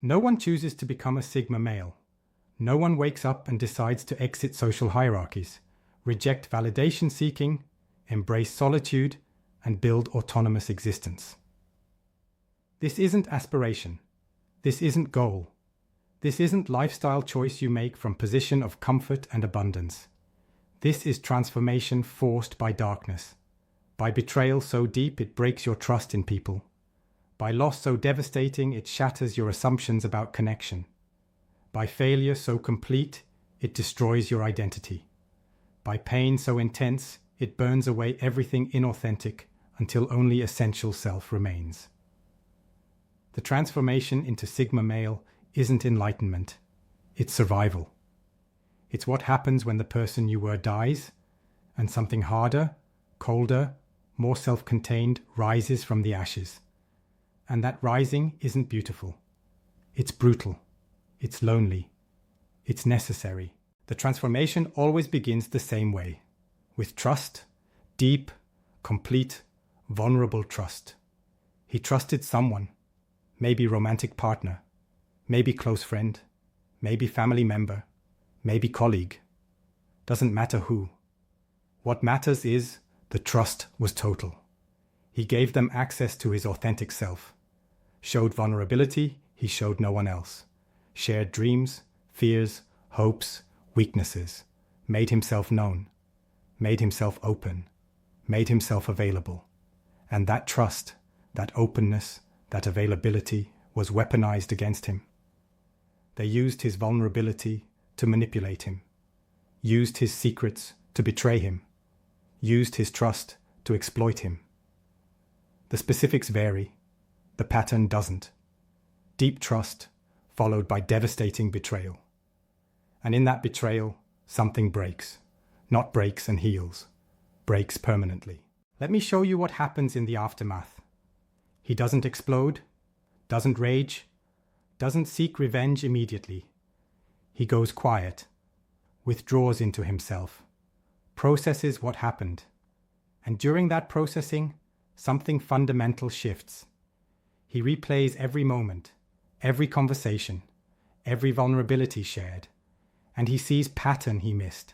No one chooses to become a Sigma male. No one wakes up and decides to exit social hierarchies, reject validation seeking, embrace solitude, and build autonomous existence. This isn't aspiration. This isn't goal. This isn't lifestyle choice you make from position of comfort and abundance. This is transformation forced by darkness, by betrayal so deep it breaks your trust in people, by loss so devastating it shatters your assumptions about connection, by failure so complete it destroys your identity, by pain so intense it burns away everything inauthentic until only essential self remains. The transformation into Sigma male isn't enlightenment, it's survival. It's what happens when the person you were dies, and something harder, colder, more self-contained rises from the ashes. And that rising isn't beautiful. It's brutal. It's lonely. It's necessary. The transformation always begins the same way, with trust, deep, complete, vulnerable trust. He trusted someone, maybe romantic partner, maybe close friend, maybe family member, maybe colleague. Doesn't matter who. What matters is the trust was total. He gave them access to his authentic self. Showed vulnerability he showed no one else. Shared dreams, fears, hopes, weaknesses. Made himself known. Made himself open. Made himself available. And that trust, that openness, that availability was weaponized against him. They used his vulnerability to manipulate him. Used his secrets to betray him. Used his trust to exploit him. The specifics vary. The pattern doesn't. Deep trust followed by devastating betrayal. And in that betrayal, something breaks. Not breaks and heals. Breaks permanently. Let me show you what happens in the aftermath. He doesn't explode, doesn't rage, doesn't seek revenge immediately. He goes quiet, withdraws into himself, processes what happened. And during that processing, something fundamental shifts. He replays every moment, every conversation, every vulnerability shared, and he sees pattern he missed,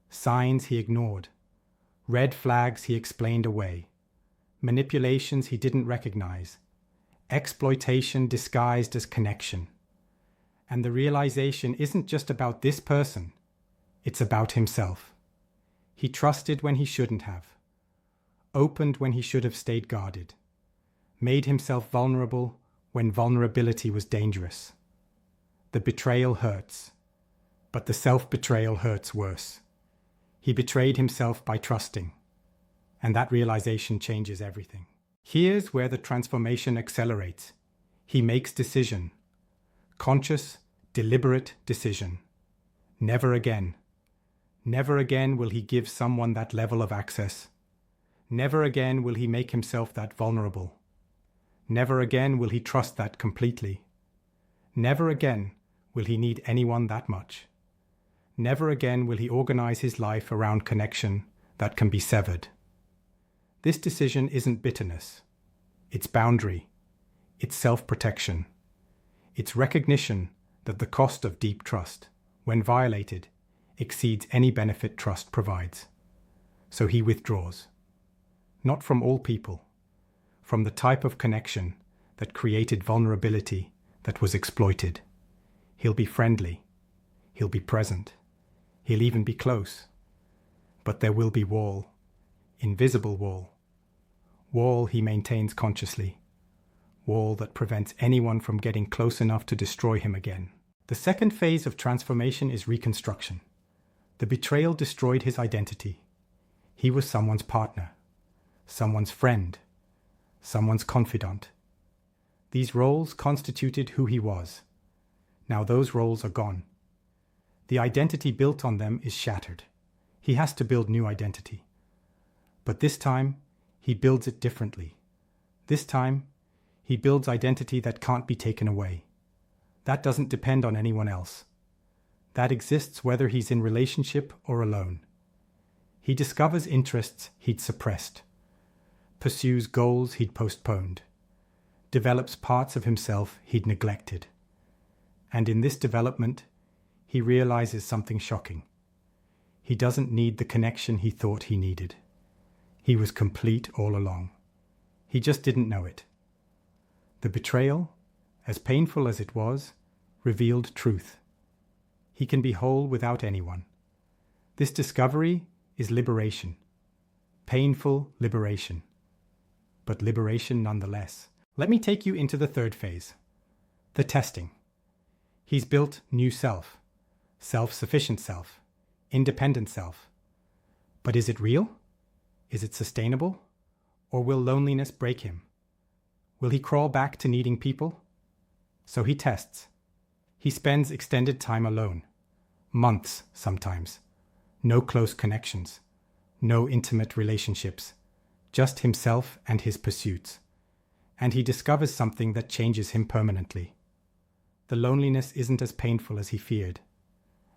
signs he ignored, red flags he explained away, manipulations he didn't recognize, exploitation disguised as connection. And the realization isn't just about this person, it's about himself. He trusted when he shouldn't have, opened when he should have stayed guarded, made himself vulnerable when vulnerability was dangerous. The betrayal hurts, but the self-betrayal hurts worse. He betrayed himself by trusting, and that realization changes everything. Here's where the transformation accelerates. He makes decision. Conscious, deliberate decision. Never again. Never again will he give someone that level of access. Never again will he make himself that vulnerable. Never again will he trust that completely. Never again will he need anyone that much. Never again will he organize his life around connection that can be severed. This decision isn't bitterness. It's boundary. It's self-protection. It's recognition that the cost of deep trust, when violated, exceeds any benefit trust provides. So he withdraws. Not from all people, from the type of connection that created vulnerability that was exploited. He'll be friendly. He'll be present. He'll even be close. But there will be wall. Invisible wall. Wall he maintains consciously. Wall that prevents anyone from getting close enough to destroy him again. The second phase of transformation is reconstruction. The betrayal destroyed his identity. He was someone's partner, someone's friend, someone's confidant. These roles constituted who he was. Now those roles are gone. The identity built on them is shattered. He has to build new identity. But this time, he builds it differently. This time, he builds identity that can't be taken away. That doesn't depend on anyone else. That exists whether he's in relationship or alone. He discovers interests he'd suppressed, pursues goals he'd postponed, develops parts of himself he'd neglected, And in this development, he realizes something shocking. He doesn't need the connection he thought he needed. He was complete all along. He just didn't know it. The betrayal, as painful as it was, revealed truth. He can be whole without anyone. This discovery is liberation. Painful liberation. But liberation nonetheless. Let me take you into the third phase. The testing. He's built new self. Self-sufficient self. Independent self. But is it real? Is it sustainable? Or will loneliness break him? Will he crawl back to needing people? So he tests. He spends extended time alone. Months, sometimes. No close connections. No intimate relationships. Just himself and his pursuits. And he discovers something that changes him permanently. The loneliness isn't as painful as he feared.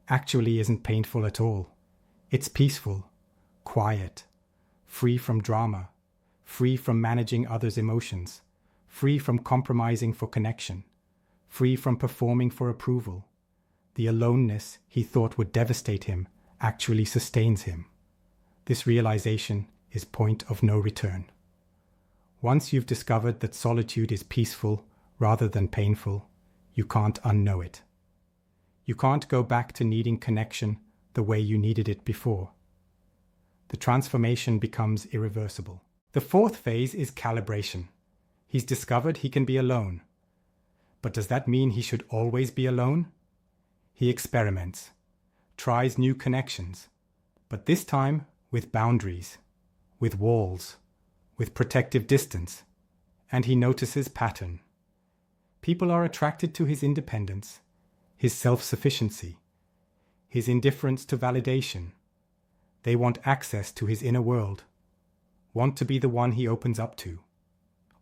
Actually isn't painful at all. It's peaceful, quiet, free from drama, free from managing others' emotions, free from compromising for connection, free from performing for approval. The aloneness he thought would devastate him actually sustains him. This realization is point of no return. Once you've discovered that solitude is peaceful rather than painful, you can't unknow it. You can't go back to needing connection the way you needed it before. The transformation becomes irreversible. The fourth phase is calibration. He's discovered he can be alone. But does that mean he should always be alone? He experiments, tries new connections, but this time with boundaries, with walls, with protective distance, and he notices pattern. People are attracted to his independence, his self-sufficiency, his indifference to validation. They want access to his inner world, want to be the one he opens up to,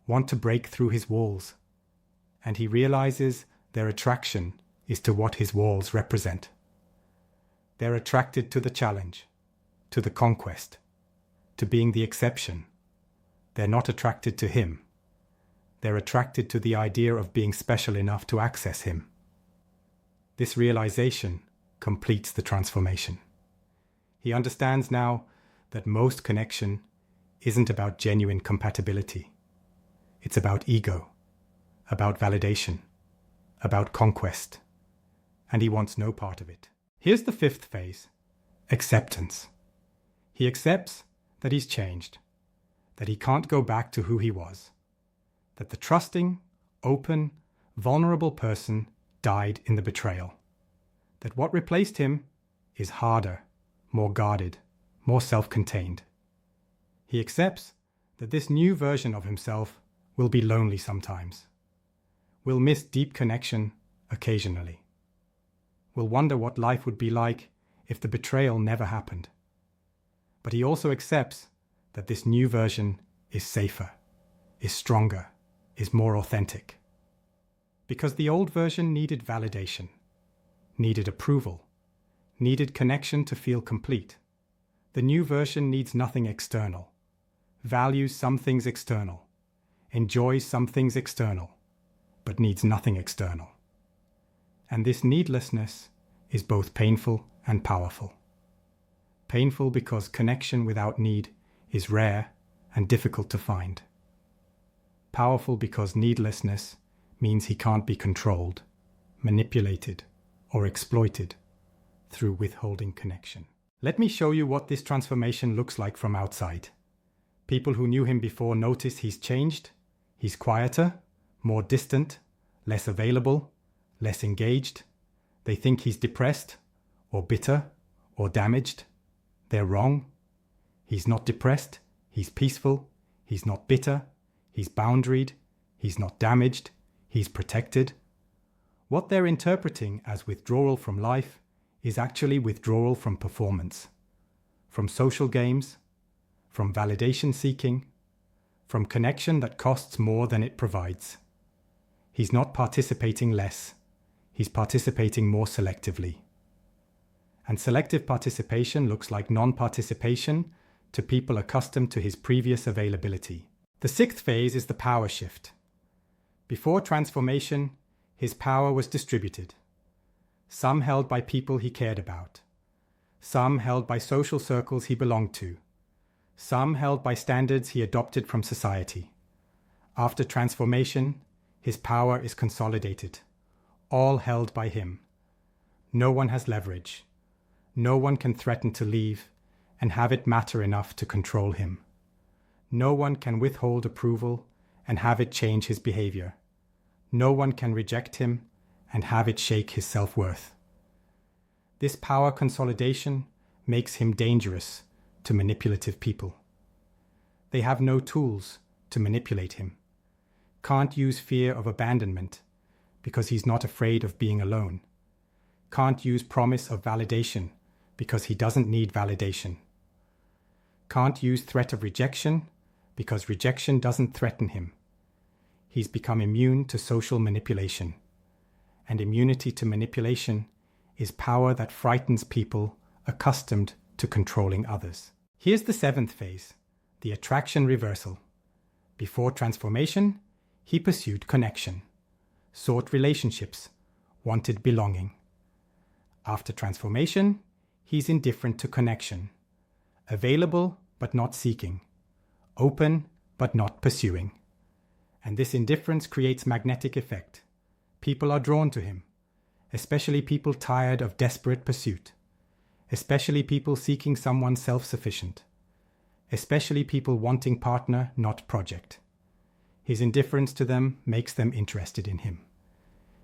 want to break through his walls. And he realizes their attraction is to what his walls represent. They're attracted to the challenge, to the conquest, to being the exception. They're not attracted to him. They're attracted to the idea of being special enough to access him. This realization completes the transformation. He understands now that most connection isn't about genuine compatibility. It's about ego, about validation, about conquest, and he wants no part of it. Here's the fifth phase, acceptance. He accepts that he's changed, that he can't go back to who he was, that the trusting, open, vulnerable person died in the betrayal, that what replaced him is harder, more guarded, more self-contained. He accepts that this new version of himself will be lonely sometimes, will miss deep connection occasionally, will wonder what life would be like if the betrayal never happened. But he also accepts that this new version is safer, is stronger, is more authentic. Because the old version needed validation, needed approval, needed connection to feel complete. The new version needs nothing external, values some things external, enjoys some things external, but needs nothing external. And this needlessness is both painful and powerful. Painful because connection without need is rare and difficult to find. Powerful because needlessness means he can't be controlled, manipulated, or exploited through withholding connection. Let me show you what this transformation looks like from outside. People who knew him before notice he's changed. He's quieter, more distant, less available, less engaged. They think he's depressed, or bitter, or damaged. They're wrong. He's not depressed, he's peaceful, he's not bitter, he's boundaried, he's not damaged, he's protected. What they're interpreting as withdrawal from life is actually withdrawal from performance, from social games, from validation seeking, from connection that costs more than it provides. He's not participating less, he's participating more selectively. And selective participation looks like non-participation to people accustomed to his previous availability. The sixth phase is the power shift. Before transformation, his power was distributed. some held by people he cared about, some held by social circles he belonged to, some held by standards he adopted from society. After transformation, his power is consolidated, all held by him. No one has leverage. No one can threaten to leave and have it matter enough to control him. No one can withhold approval and have it change his behavior. No one can reject him and have it shake his self-worth. This power consolidation makes him dangerous to manipulative people. They have no tools to manipulate him. Can't use fear of abandonment because he's not afraid of being alone. Can't use promise of validation because he doesn't need validation. Can't use threat of rejection because rejection doesn't threaten him. He's become immune to social manipulation. And immunity to manipulation is power that frightens people accustomed to controlling others. Here's the seventh phase, the attraction reversal. Before transformation, he pursued connection, sought relationships, wanted belonging. After transformation, he's indifferent to connection, available but not seeking, open but not pursuing. And this indifference creates magnetic effect. People are drawn to him, especially people tired of desperate pursuit, especially people seeking someone self-sufficient, especially people wanting partner, not project. His indifference to them makes them interested in him.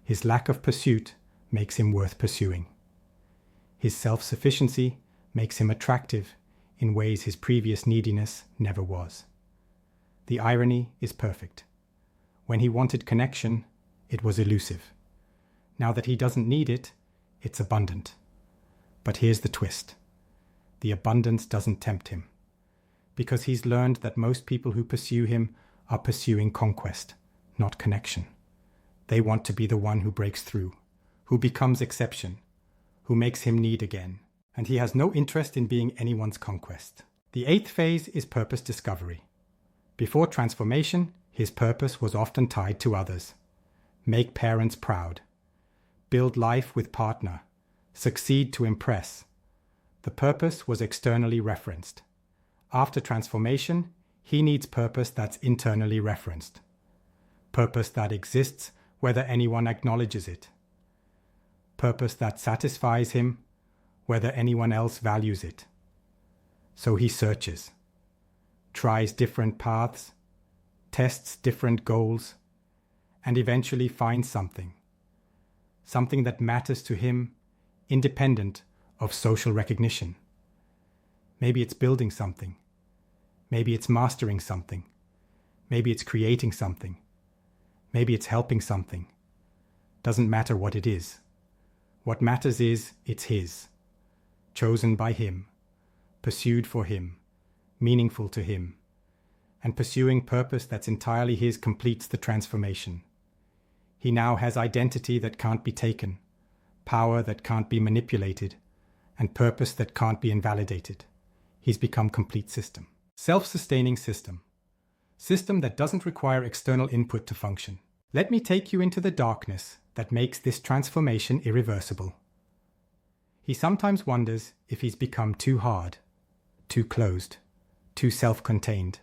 His lack of pursuit makes him worth pursuing. His self-sufficiency makes him attractive in ways his previous neediness never was. The irony is perfect. When he wanted connection, it was elusive. Now that he doesn't need it, it's abundant. But here's the twist. The abundance doesn't tempt him, because he's learned that most people who pursue him are pursuing conquest, not connection. They want to be the one who breaks through, who becomes exception, who makes him need again, and he has no interest in being anyone's conquest. The eighth phase is purpose discovery. Before transformation, his purpose was often tied to others. Make parents proud. Build life with partner. Succeed to impress. The purpose was externally referenced. After transformation, he needs purpose that's internally referenced. Purpose that exists whether anyone acknowledges it. Purpose that satisfies him whether anyone else values it. So he searches, tries different paths, tests different goals, and eventually finds something that matters to him independent of social recognition. Maybe it's building something. Maybe it's mastering something. Maybe it's creating something. Maybe it's helping something. Doesn't matter what it is. What matters is it's his, chosen by him, pursued for him, meaningful to him. And pursuing purpose that's entirely his completes the transformation. He now has identity that can't be taken, power that can't be manipulated, and purpose that can't be invalidated. He's become complete system. Self-sustaining system. System that doesn't require external input to function. Let me take you into the darkness that makes this transformation irreversible. He sometimes wonders if he's become too hard, too closed, too self-contained.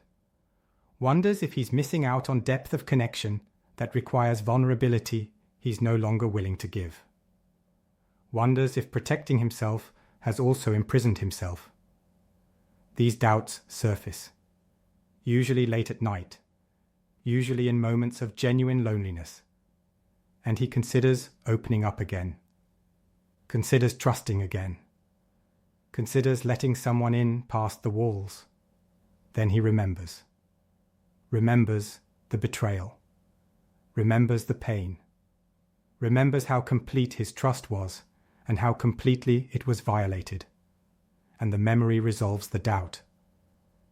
Wonders if he's missing out on depth of connection that requires vulnerability he's no longer willing to give. Wonders if protecting himself has also imprisoned himself. These doubts surface, usually late at night, usually in moments of genuine loneliness, and he considers opening up again, considers trusting again, considers letting someone in past the walls. Then he remembers the betrayal, remembers the pain, remembers how complete his trust was and how completely it was violated. And the memory resolves the doubt.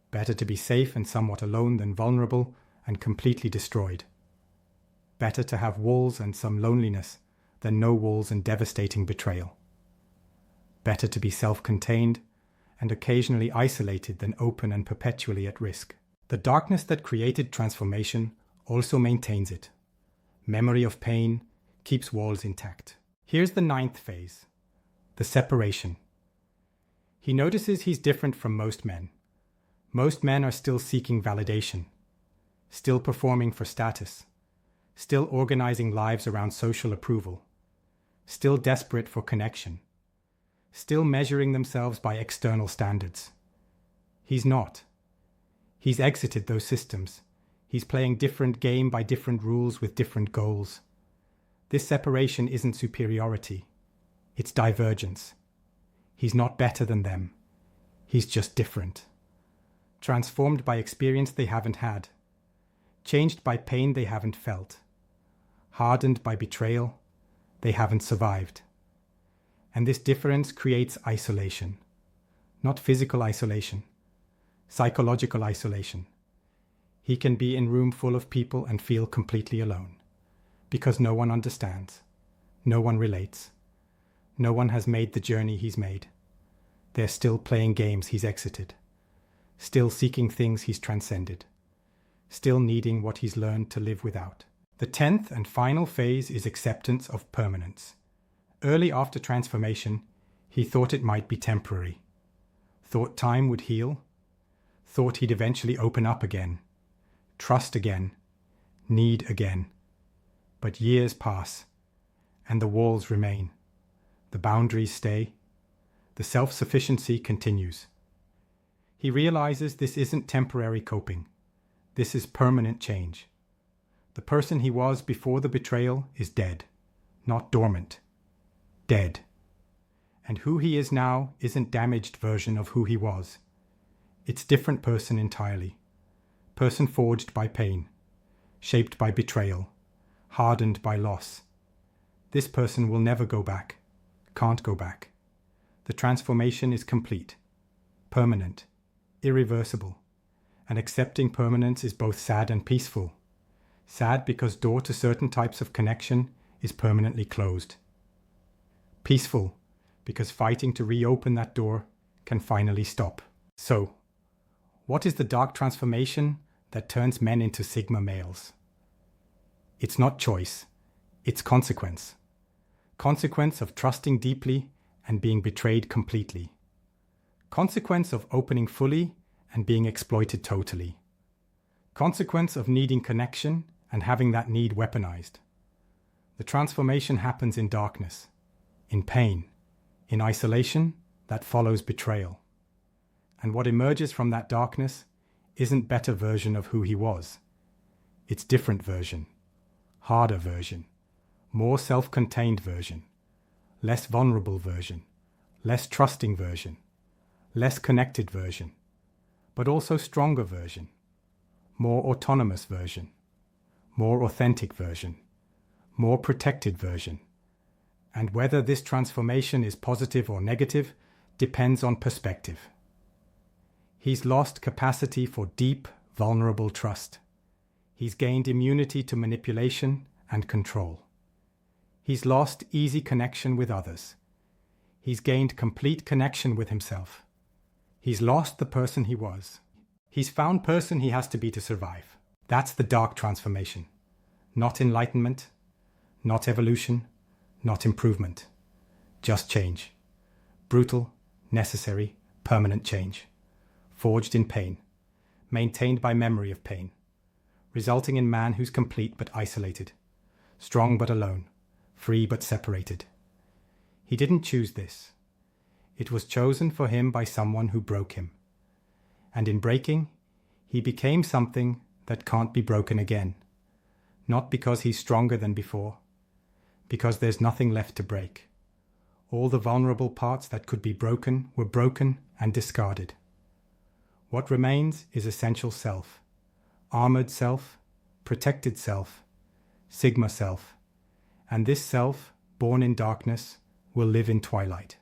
Better to be safe and somewhat alone than vulnerable and completely destroyed. Better to have walls and some loneliness than no walls and devastating betrayal. Better to be self-contained and occasionally isolated than open and perpetually at risk. The darkness that created transformation also maintains it. Memory of pain keeps walls intact. Here's the ninth phase, the separation. He notices he's different from most men. Most men are still seeking validation, still performing for status, still organizing lives around social approval, still desperate for connection, still measuring themselves by external standards. He's not. He's exited those systems. He's playing different game by different rules with different goals. This separation isn't superiority. It's divergence. He's not better than them. He's just different. Transformed by experience they haven't had. Changed by pain they haven't felt. Hardened by betrayal they haven't survived. And this difference creates isolation. Not physical isolation. Psychological isolation. He can be in a room full of people and feel completely alone. Because no one understands. No one relates. No one has made the journey he's made. They're still playing games he's exited. Still seeking things he's transcended. Still needing what he's learned to live without. The 10th and final phase is acceptance of permanence. Early after transformation, he thought it might be temporary. Thought time would heal. Thought he'd eventually open up again. Trust again. Need again. But years pass, and the walls remain. The boundaries stay. The self-sufficiency continues. He realizes this isn't temporary coping. This is permanent change. The person he was before the betrayal is dead, not dormant. Dead. And who he is now isn't damaged version of who he was. It's different person entirely. Person forged by pain, shaped by betrayal, hardened by loss. This person will never go back, can't go back. The transformation is complete, permanent, irreversible. And accepting permanence is both sad and peaceful. Sad because door to certain types of connection is permanently closed. Peaceful because fighting to reopen that door can finally stop. So, what is the dark transformation that turns men into Sigma males? It's not choice, it's consequence. Consequence of trusting deeply and being betrayed completely. Consequence of opening fully and being exploited totally. Consequence of needing connection and having that need weaponized. The transformation happens in darkness, in pain, in isolation that follows betrayal. And what emerges from that darkness isn't better version of who he was. It's different version, harder version, more self-contained version, less vulnerable version, less trusting version, less connected version, but also stronger version, more autonomous version, more authentic version, more protected version. And whether this transformation is positive or negative depends on perspective. He's lost capacity for deep, vulnerable trust. He's gained immunity to manipulation and control. He's lost easy connection with others. He's gained complete connection with himself. He's lost the person he was. He's found person he has to be to survive. That's the dark transformation. Not enlightenment, not evolution, not improvement. Just change. Brutal, necessary, permanent change. Forged in pain. Maintained by memory of pain. Resulting in man who's complete but isolated. Strong but alone. Free but separated. He didn't choose this. It was chosen for him by someone who broke him. And in breaking, he became something that can't be broken again. Not because he's stronger than before, because there's nothing left to break. All the vulnerable parts that could be broken were broken and discarded. What remains is essential self, armored self, protected self, Sigma self. And this self, born in darkness, will live in twilight.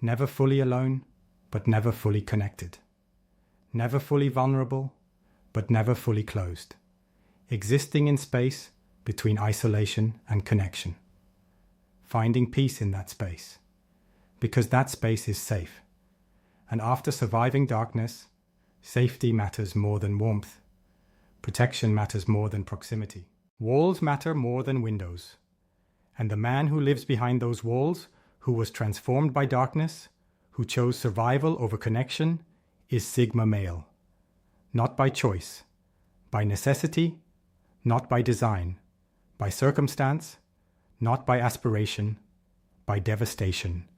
Never fully alone, but never fully connected. Never fully vulnerable, but never fully closed. Existing in space between isolation and connection. Finding peace in that space, because that space is safe. And after surviving darkness, safety matters more than warmth. Protection matters more than proximity. Walls matter more than windows. And the man who lives behind those walls, who was transformed by darkness, who chose survival over connection, is Sigma male. Not by choice, by necessity, not by design, by circumstance, not by aspiration, by devastation.